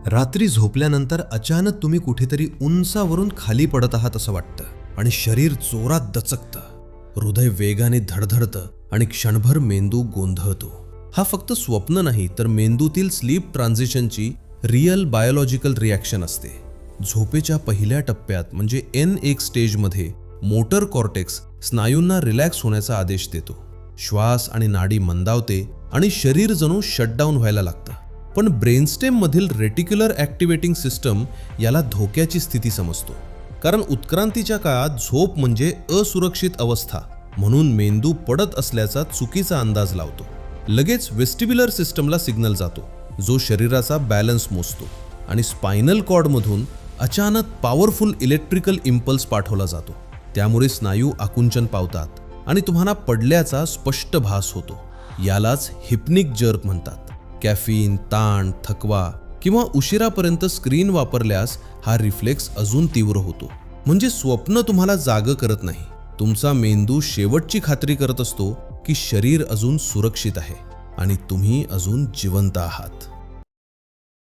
रात्री झोपल्यानंतर अचानक तुम्ही कुठेतरी उंचावरून खाली पडत आहात असं वाटतं आणि शरीर जोरात दचकतं, हृदय वेगाने धडधडतं आणि क्षणभर मेंदू गोंधळतो. हा फक्त स्वप्न नाही तर मेंदूतील स्लीप ट्रान्झिशनची रिअल बायोलॉजिकल रिॲक्शन असते. झोपेच्या पहिल्या टप्प्यात म्हणजे N1 स्टेजमध्ये मोटर कॉर्टेक्स स्नायूंना रिलॅक्स होण्याचा आदेश देतो. श्वास आणि नाडी मंदावते आणि शरीर जणू शटडाऊन व्हायला लागतं. पण ब्रेनस्टेम मधील रेटिक्युलर ॲक्टिवेटिंग सिस्टम याला धोक्याची स्थिती समजतो, कारण उत्क्रांतीच्या काळात झोप म्हणजे असुरक्षित अवस्था म्हणून मेंदू पडत असल्याचा चुकीचा अंदाज लावतो. लगेच वेस्टिब्युलर सिस्टमला सिग्नल जातो जो शरीराचा बॅलन्स मोजतो आणि स्पायनल कॉर्डमधून अचानक पॉवरफुल इलेक्ट्रिकल इम्पल्स पाठवला जातो. त्यामुळे स्नायू आकुंचन पावतात आणि तुम्हाला पडल्याचा स्पष्ट भास होतो. यालाच हिप्निक जर्क म्हणतात. कॅफीन, ताण, थकवा किंवा उशिरापर्यंत स्क्रीन वापरल्यास हा रिफ्लेक्स अजून तीव्र होतो. म्हणजे स्वप्न तुम्हाला जाग करत नाही, तुमचा मेंदू शेवटची खात्री करत असतो की शरीर अजून सुरक्षित आहे आणि तुम्ही अजून जिवंत आहात.